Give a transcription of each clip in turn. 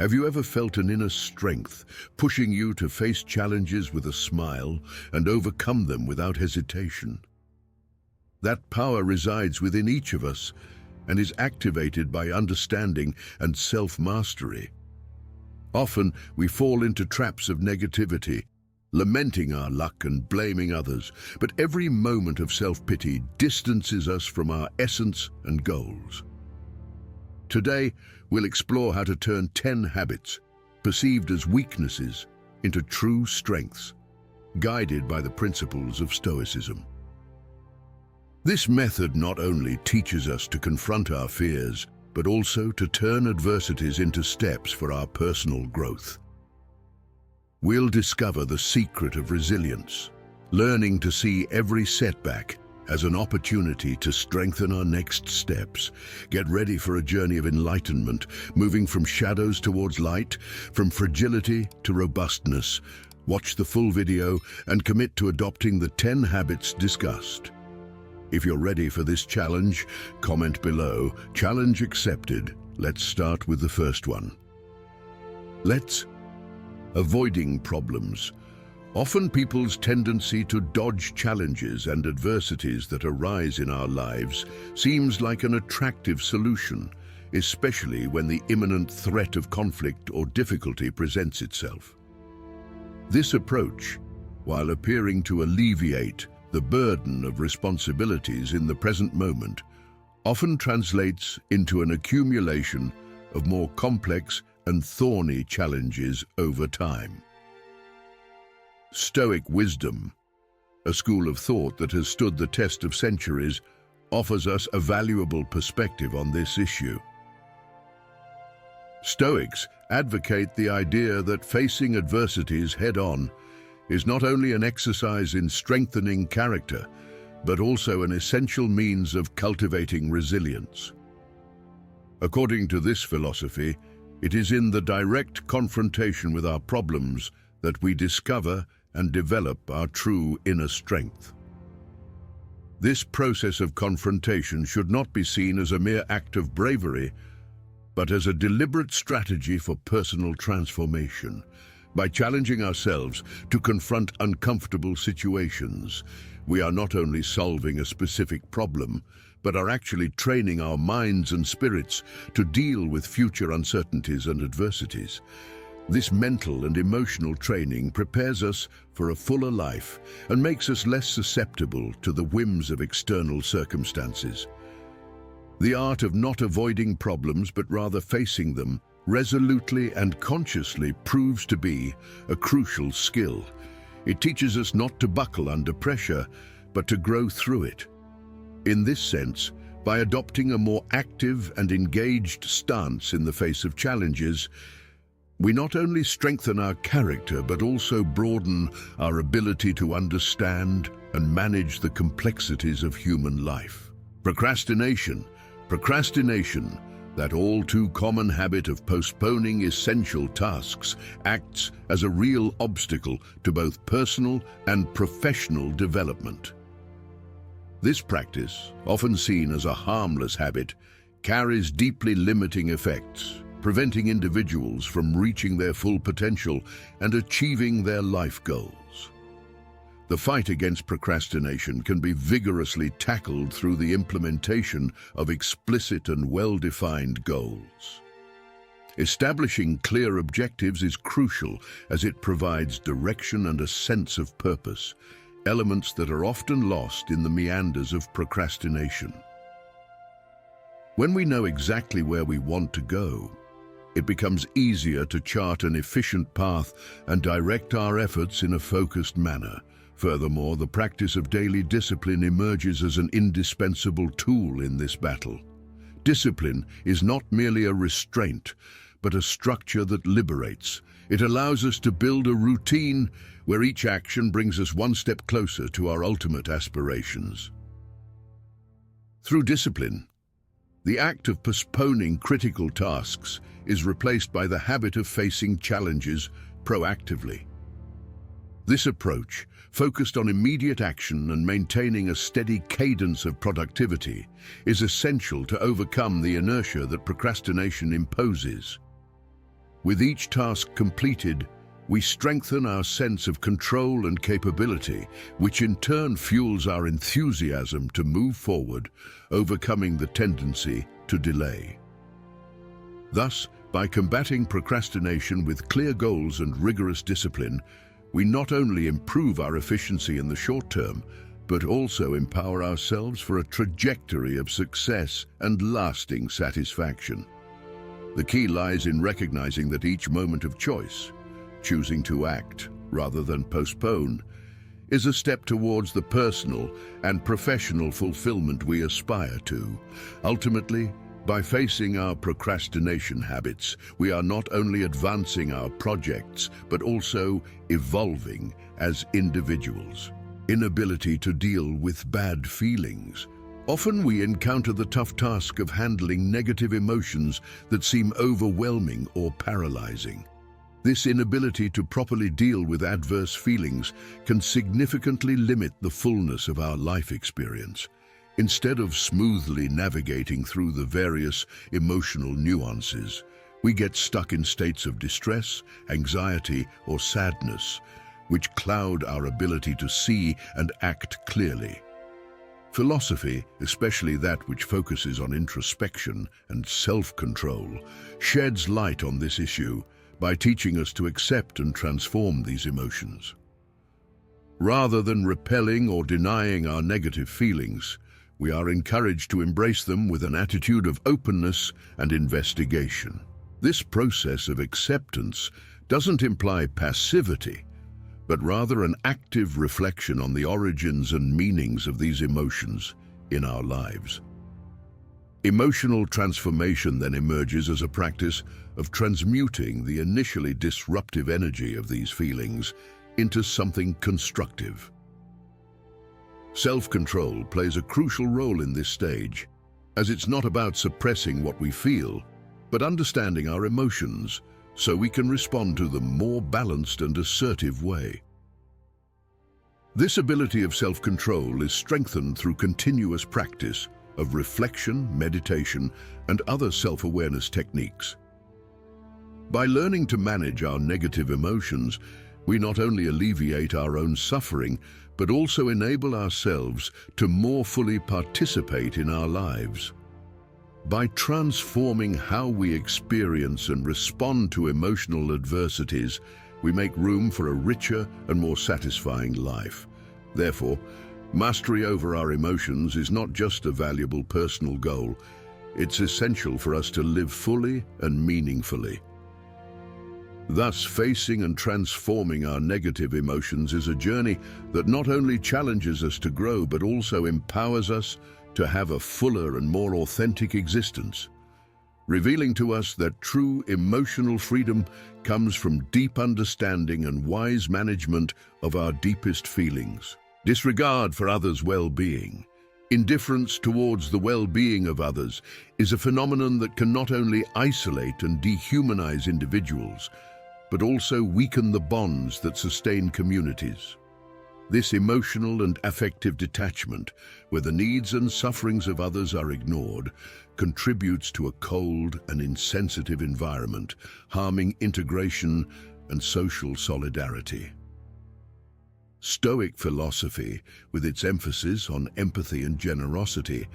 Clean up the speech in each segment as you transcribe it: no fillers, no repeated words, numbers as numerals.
Have you ever felt an inner strength pushing you to face challenges with a smile and overcome them without hesitation? That power resides within each of us and is activated by understanding and self-mastery. Often we fall into traps of negativity, lamenting our luck and blaming others, but every moment of self-pity distances us from our essence and goals. Today, we'll explore how to turn 10 habits, perceived as weaknesses, into true strengths, guided by the principles of Stoicism. This method not only teaches us to confront our fears, but also to turn adversities into steps for our personal growth. We'll discover the secret of resilience, learning to see every setback as an opportunity to strengthen our next steps. Get ready for a journey of enlightenment, moving from shadows towards light, from fragility to robustness. Watch the full video and commit to adopting the 10 habits discussed. If you're ready for this challenge, comment below. Challenge accepted. Let's start with the first one. Avoiding problems. Often people's tendency to dodge challenges and adversities that arise in our lives seems like an attractive solution, especially when the imminent threat of conflict or difficulty presents itself. This approach, while appearing to alleviate the burden of responsibilities in the present moment, often translates into an accumulation of more complex and thorny challenges over time. Stoic wisdom, a school of thought that has stood the test of centuries, offers us a valuable perspective on this issue. Stoics advocate the idea that facing adversities head-on is not only an exercise in strengthening character, but also an essential means of cultivating resilience. According to this philosophy, it is in the direct confrontation with our problems that we discover and develop our true inner strength. This process of confrontation should not be seen as a mere act of bravery, but as a deliberate strategy for personal transformation. By challenging ourselves to confront uncomfortable situations, we are not only solving a specific problem, but are actually training our minds and spirits to deal with future uncertainties and adversities. This mental and emotional training prepares us for a fuller life and makes us less susceptible to the whims of external circumstances. The art of not avoiding problems but rather facing them resolutely and consciously proves to be a crucial skill. It teaches us not to buckle under pressure, but to grow through it. In this sense, by adopting a more active and engaged stance in the face of challenges, we not only strengthen our character, but also broaden our ability to understand and manage the complexities of human life. Procrastination, that all too common habit of postponing essential tasks, acts as a real obstacle to both personal and professional development. This practice, often seen as a harmless habit, carries deeply limiting effects, preventing individuals from reaching their full potential and achieving their life goals. The fight against procrastination can be vigorously tackled through the implementation of explicit and well-defined goals. Establishing clear objectives is crucial as it provides direction and a sense of purpose, elements that are often lost in the meanders of procrastination. When we know exactly where we want to go, it becomes easier to chart an efficient path and direct our efforts in a focused manner. Furthermore, the practice of daily discipline emerges as an indispensable tool in this battle. Discipline is not merely a restraint, but a structure that liberates. It allows us to build a routine where each action brings us one step closer to our ultimate aspirations. Through discipline, the act of postponing critical tasks is replaced by the habit of facing challenges proactively. This approach, focused on immediate action and maintaining a steady cadence of productivity, is essential to overcome the inertia that procrastination imposes. With each task completed, we strengthen our sense of control and capability, which in turn fuels our enthusiasm to move forward, overcoming the tendency to delay. Thus, by combating procrastination with clear goals and rigorous discipline, we not only improve our efficiency in the short term, but also empower ourselves for a trajectory of success and lasting satisfaction. The key lies in recognizing that each moment of choice, choosing to act rather than postpone, is a step towards the personal and professional fulfillment we aspire to. Ultimately, by facing our procrastination habits, we are not only advancing our projects, but also evolving as individuals. Inability to deal with bad feelings. Often we encounter the tough task of handling negative emotions that seem overwhelming or paralyzing. This inability to properly deal with adverse feelings can significantly limit the fullness of our life experience. Instead of smoothly navigating through the various emotional nuances, we get stuck in states of distress, anxiety, or sadness, which cloud our ability to see and act clearly. Philosophy, especially that which focuses on introspection and self-control, sheds light on this issue by teaching us to accept and transform these emotions. Rather than repelling or denying our negative feelings, we are encouraged to embrace them with an attitude of openness and investigation. This process of acceptance doesn't imply passivity, but rather an active reflection on the origins and meanings of these emotions in our lives. Emotional transformation then emerges as a practice of transmuting the initially disruptive energy of these feelings into something constructive. Self-control plays a crucial role in this stage, as it's not about suppressing what we feel, but understanding our emotions so we can respond to them more balanced and assertive way. This ability of self-control is strengthened through continuous practice of reflection, meditation, and other self-awareness techniques. By learning to manage our negative emotions, we not only alleviate our own suffering, but also enable ourselves to more fully participate in our lives. By transforming how we experience and respond to emotional adversities, we make room for a richer and more satisfying life. Therefore, mastery over our emotions is not just a valuable personal goal, it's essential for us to live fully and meaningfully. Thus, facing and transforming our negative emotions is a journey that not only challenges us to grow, but also empowers us to have a fuller and more authentic existence, revealing to us that true emotional freedom comes from deep understanding and wise management of our deepest feelings. Disregard for others' well-being, indifference towards the well-being of others, is a phenomenon that can not only isolate and dehumanize individuals, but also weaken the bonds that sustain communities. This emotional and affective detachment, where the needs and sufferings of others are ignored, contributes to a cold and insensitive environment, harming integration and social solidarity. Stoic philosophy, with its emphasis on empathy and generosity,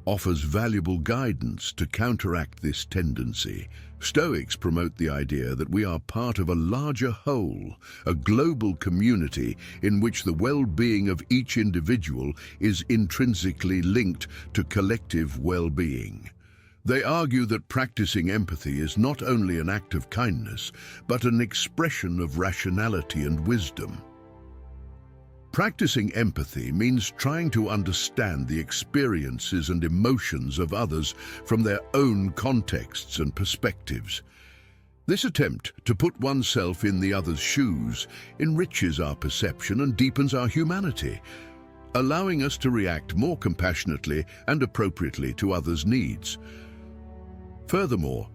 offers valuable guidance to counteract this tendency. Stoics promote the idea that we are part of a larger whole, a global community in which the well-being of each individual is intrinsically linked to collective well-being. They argue that practicing empathy is not only an act of kindness, but an expression of rationality and wisdom. Practicing empathy means trying to understand the experiences and emotions of others from their own contexts and perspectives. This attempt to put oneself in the other's shoes enriches our perception and deepens our humanity, allowing us to react more compassionately and appropriately to others' needs. Furthermore,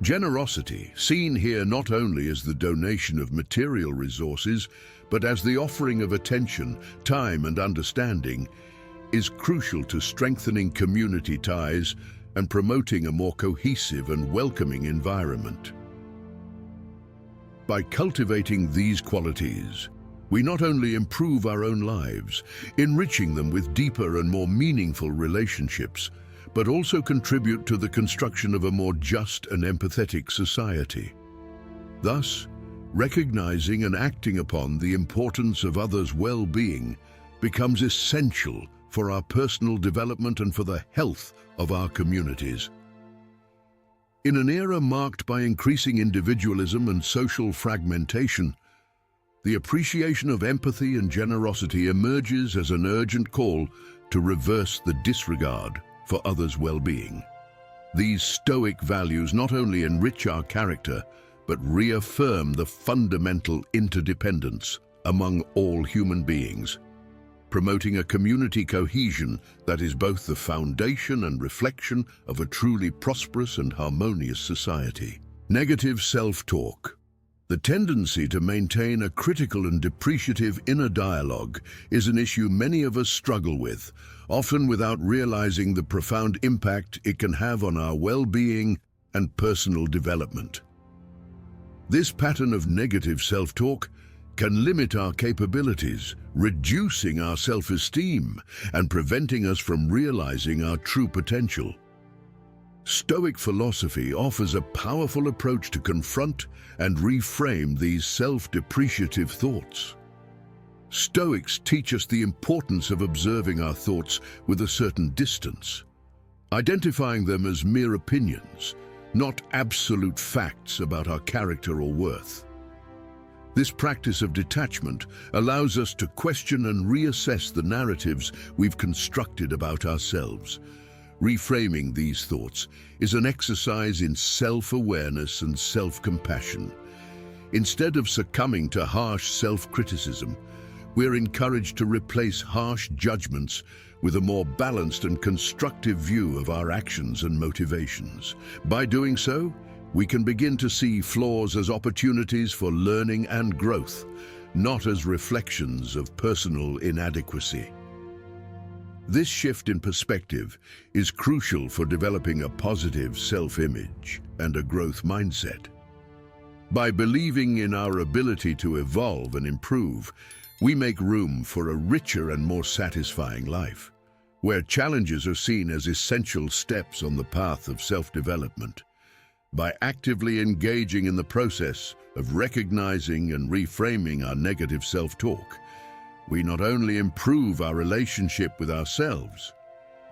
generosity, seen here not only as the donation of material resources, but as the offering of attention, time, and understanding, is crucial to strengthening community ties and promoting a more cohesive and welcoming environment. By cultivating these qualities, we not only improve our own lives, enriching them with deeper and more meaningful relationships, but also contribute to the construction of a more just and empathetic society. Thus, recognizing and acting upon the importance of others' well-being becomes essential for our personal development and for the health of our communities. In an era marked by increasing individualism and social fragmentation, the appreciation of empathy and generosity emerges as an urgent call to reverse the disregard for others' well-being. These Stoic values not only enrich our character, but reaffirm the fundamental interdependence among all human beings, promoting a community cohesion that is both the foundation and reflection of a truly prosperous and harmonious society. Negative self-talk. The tendency to maintain a critical and depreciative inner dialogue is an issue many of us struggle with, often without realizing the profound impact it can have on our well-being and personal development. This pattern of negative self-talk can limit our capabilities, reducing our self-esteem and preventing us from realizing our true potential. Stoic philosophy offers a powerful approach to confront and reframe these self-depreciative thoughts. Stoics teach us the importance of observing our thoughts with a certain distance, identifying them as mere opinions, not absolute facts about our character or worth. This practice of detachment allows us to question and reassess the narratives we've constructed about ourselves. Reframing these thoughts is an exercise in self-awareness and self-compassion. Instead of succumbing to harsh self-criticism, we're encouraged to replace harsh judgments with a more balanced and constructive view of our actions and motivations. By doing so, we can begin to see flaws as opportunities for learning and growth, not as reflections of personal inadequacy. This shift in perspective is crucial for developing a positive self-image and a growth mindset. By believing in our ability to evolve and improve, we make room for a richer and more satisfying life, where challenges are seen as essential steps on the path of self-development. By actively engaging in the process of recognizing and reframing our negative self-talk, we not only improve our relationship with ourselves,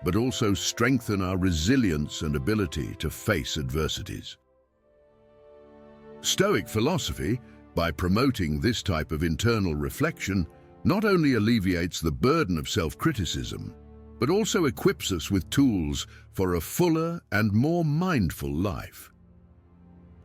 but also strengthen our resilience and ability to face adversities. Stoic philosophy, by promoting this type of internal reflection, not only alleviates the burden of self-criticism, but also equips us with tools for a fuller and more mindful life.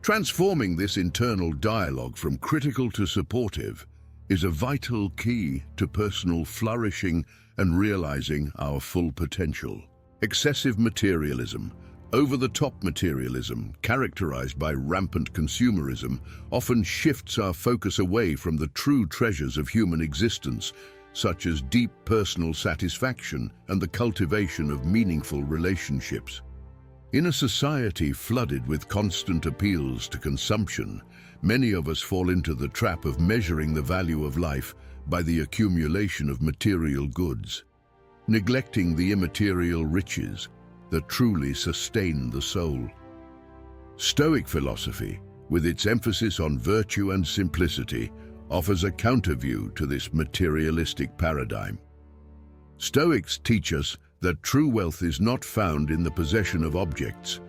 Transforming this internal dialogue from critical to supportive is a vital key to personal flourishing and realizing our full potential. Excessive materialism, over-the-top materialism, characterized by rampant consumerism, often shifts our focus away from the true treasures of human existence, such as deep personal satisfaction and the cultivation of meaningful relationships. In a society flooded with constant appeals to consumption, many of us fall into the trap of measuring the value of life by the accumulation of material goods, neglecting the immaterial riches that truly sustain the soul. Stoic philosophy, with its emphasis on virtue and simplicity, offers a counterview to this materialistic paradigm. Stoics teach us that true wealth is not found in the possession of objects,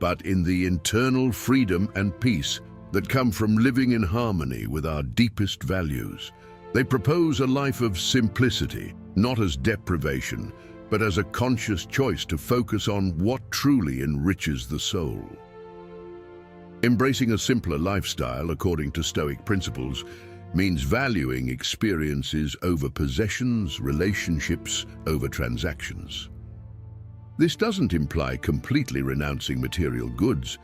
but in the internal freedom and peace that come from living in harmony with our deepest values. They propose a life of simplicity, not as deprivation, but as a conscious choice to focus on what truly enriches the soul. Embracing a simpler lifestyle, according to Stoic principles, means valuing experiences over possessions, relationships over transactions. This doesn't imply completely renouncing material goods,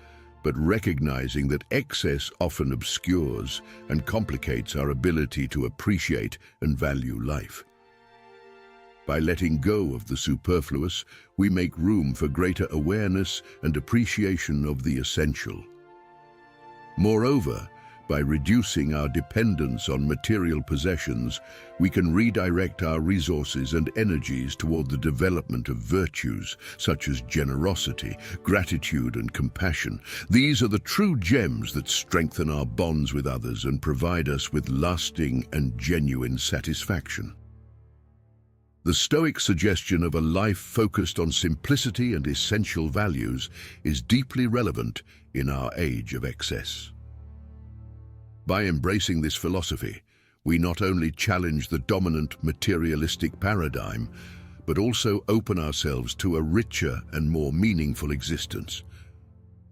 but recognizing that excess often obscures and complicates our ability to appreciate and value life. By letting go of the superfluous, we make room for greater awareness and appreciation of the essential. Moreover, By reducing our dependence on material possessions, we can redirect our resources and energies toward the development of virtues such as generosity, gratitude, and compassion. These are the true gems that strengthen our bonds with others and provide us with lasting and genuine satisfaction. The Stoic suggestion of a life focused on simplicity and essential values is deeply relevant in our age of excess. By embracing this philosophy, we not only challenge the dominant materialistic paradigm, but also open ourselves to a richer and more meaningful existence,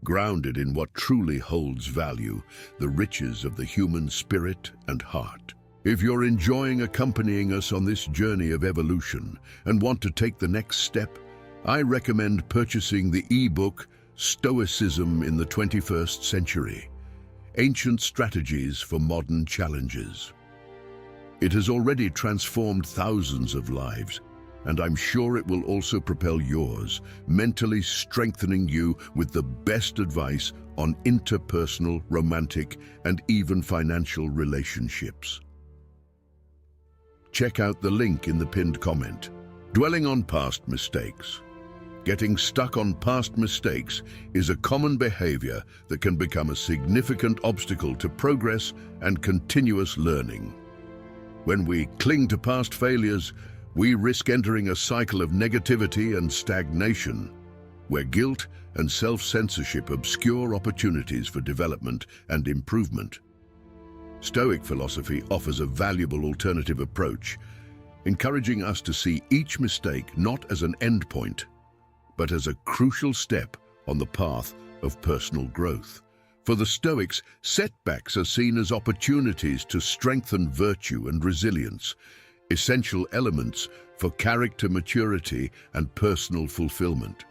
grounded in what truly holds value, the riches of the human spirit and heart. If you're enjoying accompanying us on this journey of evolution and want to take the next step, I recommend purchasing the e-book Stoicism in the 21st Century: Ancient Strategies for Modern Challenges. It has already transformed thousands of lives, and I'm sure it will also propel yours, mentally strengthening you with the best advice on interpersonal, romantic, and even financial relationships. Check out the link in the pinned comment. Dwelling on past mistakes. Getting stuck on past mistakes is a common behavior that can become a significant obstacle to progress and continuous learning. When we cling to past failures, we risk entering a cycle of negativity and stagnation, where guilt and self-censorship obscure opportunities for development and improvement. Stoic philosophy offers a valuable alternative approach, encouraging us to see each mistake not as an endpoint, but as a crucial step on the path of personal growth. For the Stoics, setbacks are seen as opportunities to strengthen virtue and resilience, essential elements for character maturity and personal fulfillment.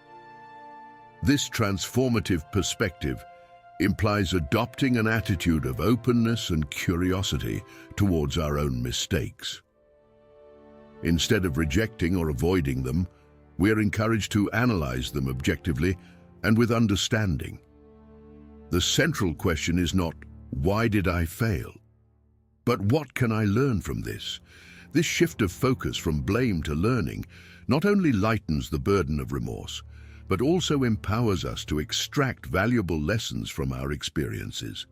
This transformative perspective implies adopting an attitude of openness and curiosity towards our own mistakes. Instead of rejecting or avoiding them, we are encouraged to analyze them objectively and with understanding. The central question is not, "Why did I fail?" but "What can I learn from this?" This shift of focus from blame to learning not only lightens the burden of remorse, but also empowers us to extract valuable lessons from our experiences.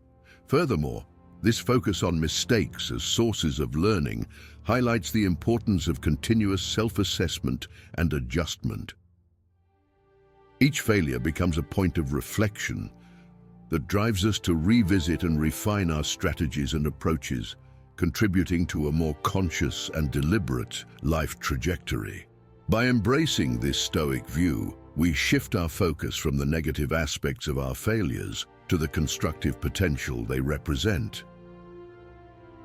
Furthermore, this focus on mistakes as sources of learning highlights the importance of continuous self-assessment and adjustment. Each failure becomes a point of reflection that drives us to revisit and refine our strategies and approaches, contributing to a more conscious and deliberate life trajectory. By embracing this Stoic view, we shift our focus from the negative aspects of our failures to the constructive potential they represent.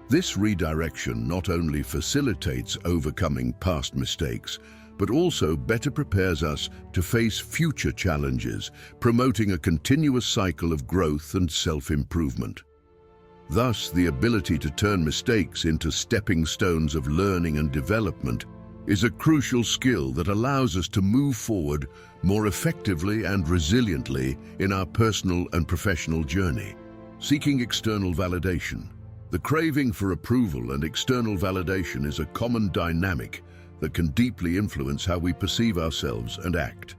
This redirection not only facilitates overcoming past mistakes, but also better prepares us to face future challenges, promoting a continuous cycle of growth and self-improvement. Thus, the ability to turn mistakes into stepping stones of learning and development is a crucial skill that allows us to move forward more effectively and resiliently in our personal and professional journey. Seeking external validation. The craving for approval and external validation is a common dynamic that can deeply influence how we perceive ourselves and act.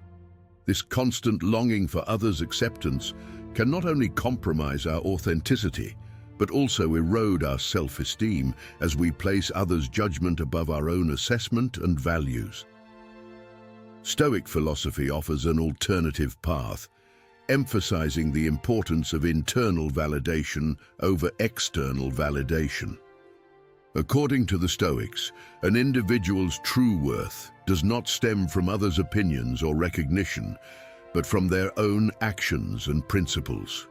This constant longing for others' acceptance can not only compromise our authenticity, but also erode our self-esteem as we place others' judgment above our own assessment and values. Stoic philosophy offers an alternative path, emphasizing the importance of internal validation over external validation. According to the Stoics, an individual's true worth does not stem from others' opinions or recognition, but from their own actions and principles.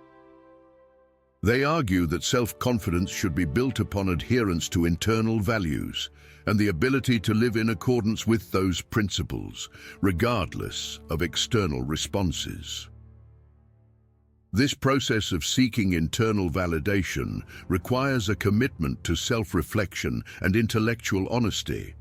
They argue that self-confidence should be built upon adherence to internal values and the ability to live in accordance with those principles, regardless of external responses. This process of seeking internal validation requires a commitment to self-reflection and intellectual honesty.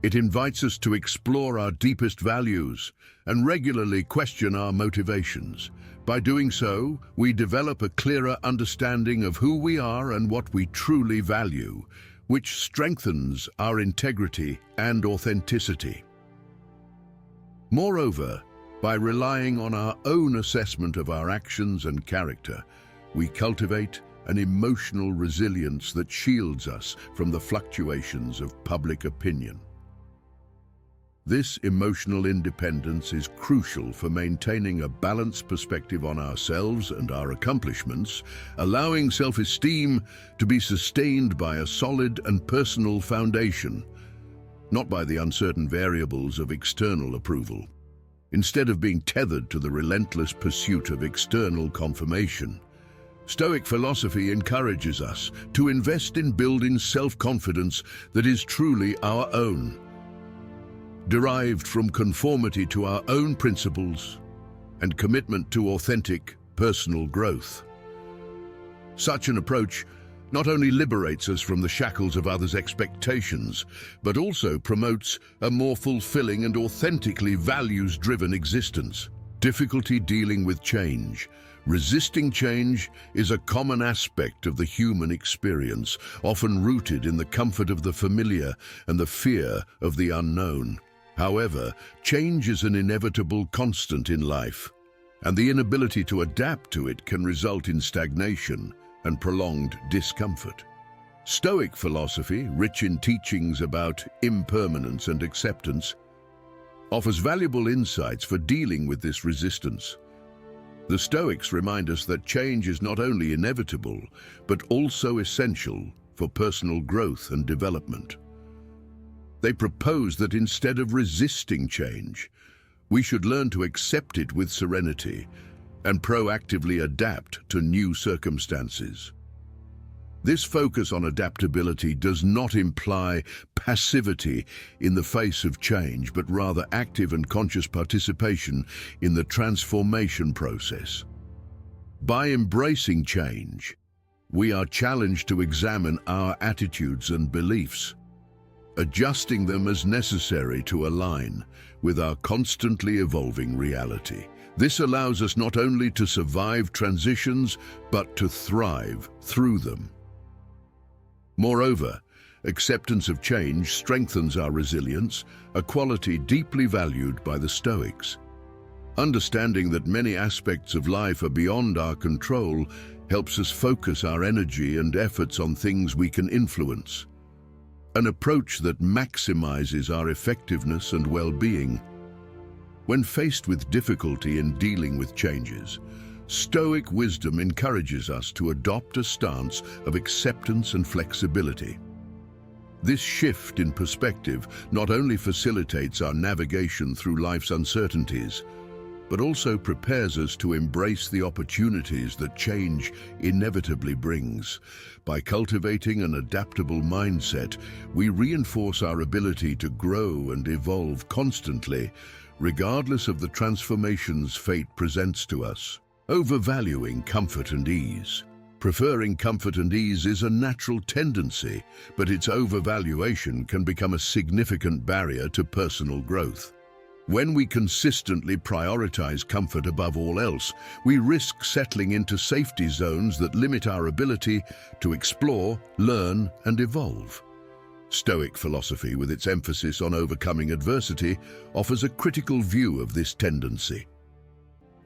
It invites us to explore our deepest values and regularly question our motivations, By doing so, we develop a clearer understanding of who we are and what we truly value, which strengthens our integrity and authenticity. Moreover, by relying on our own assessment of our actions and character, we cultivate an emotional resilience that shields us from the fluctuations of public opinion. This emotional independence is crucial for maintaining a balanced perspective on ourselves and our accomplishments, allowing self-esteem to be sustained by a solid and personal foundation, not by the uncertain variables of external approval. Instead of being tethered to the relentless pursuit of external confirmation, Stoic philosophy encourages us to invest in building self-confidence that is truly our own, derived from conformity to our own principles and commitment to authentic personal growth. Such an approach not only liberates us from the shackles of others' expectations, but also promotes a more fulfilling and authentically values-driven existence. Difficulty dealing with change. Resisting change is a common aspect of the human experience, often rooted in the comfort of the familiar and the fear of the unknown. However, change is an inevitable constant in life, and the inability to adapt to it can result in stagnation and prolonged discomfort. Stoic philosophy, rich in teachings about impermanence and acceptance, offers valuable insights for dealing with this resistance. The Stoics remind us that change is not only inevitable, but also essential for personal growth and development. They propose that instead of resisting change, we should learn to accept it with serenity and proactively adapt to new circumstances. This focus on adaptability does not imply passivity in the face of change, but rather active and conscious participation in the transformation process. By embracing change, we are challenged to examine our attitudes and beliefs, adjusting them as necessary to align with our constantly evolving reality. This allows us not only to survive transitions, but to thrive through them. Moreover, acceptance of change strengthens our resilience, a quality deeply valued by the Stoics. Understanding that many aspects of life are beyond our control helps us focus our energy and efforts on things we can influence, an approach that maximizes our effectiveness and well-being. When faced with difficulty in dealing with changes, Stoic wisdom encourages us to adopt a stance of acceptance and flexibility. This shift in perspective not only facilitates our navigation through life's uncertainties, but also prepares us to embrace the opportunities that change inevitably brings. By cultivating an adaptable mindset, we reinforce our ability to grow and evolve constantly, regardless of the transformations fate presents to us. Overvaluing comfort and ease. Preferring comfort and ease is a natural tendency, but its overvaluation can become a significant barrier to personal growth. When we consistently prioritize comfort above all else, we risk settling into safety zones that limit our ability to explore, learn, and evolve. Stoic philosophy, with its emphasis on overcoming adversity, offers a critical view of this tendency.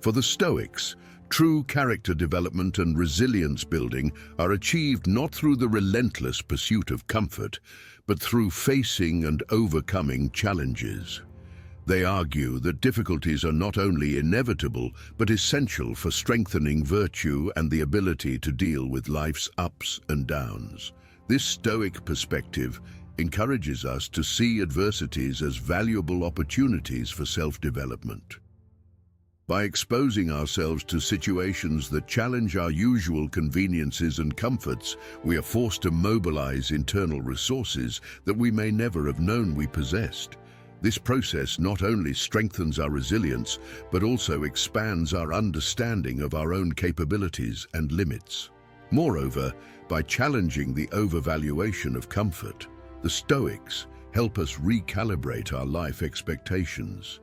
For the Stoics, true character development and resilience building are achieved not through the relentless pursuit of comfort, but through facing and overcoming challenges. They argue that difficulties are not only inevitable, but essential for strengthening virtue and the ability to deal with life's ups and downs. This Stoic perspective encourages us to see adversities as valuable opportunities for self-development. By exposing ourselves to situations that challenge our usual conveniences and comforts, we are forced to mobilize internal resources that we may never have known we possessed. This process not only strengthens our resilience, but also expands our understanding of our own capabilities and limits. Moreover, by challenging the overvaluation of comfort, the Stoics help us recalibrate our life expectations.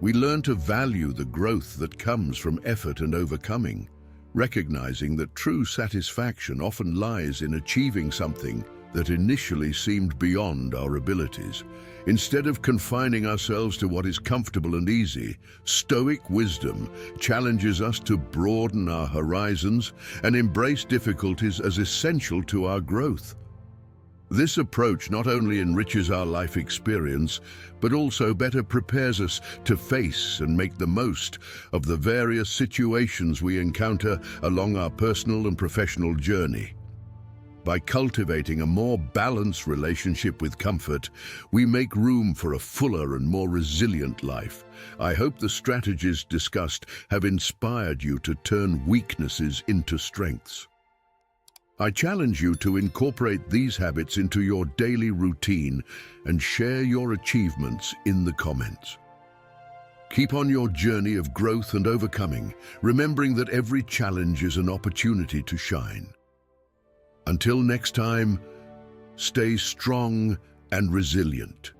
We learn to value the growth that comes from effort and overcoming, recognizing that true satisfaction often lies in achieving something that initially seemed beyond our abilities. Instead of confining ourselves to what is comfortable and easy, Stoic wisdom challenges us to broaden our horizons and embrace difficulties as essential to our growth. This approach not only enriches our life experience, but also better prepares us to face and make the most of the various situations we encounter along our personal and professional journey. By cultivating a more balanced relationship with comfort, we make room for a fuller and more resilient life. I hope the strategies discussed have inspired you to turn weaknesses into strengths. I challenge you to incorporate these habits into your daily routine and share your achievements in the comments. Keep on your journey of growth and overcoming, remembering that every challenge is an opportunity to shine. Until next time, stay strong and resilient.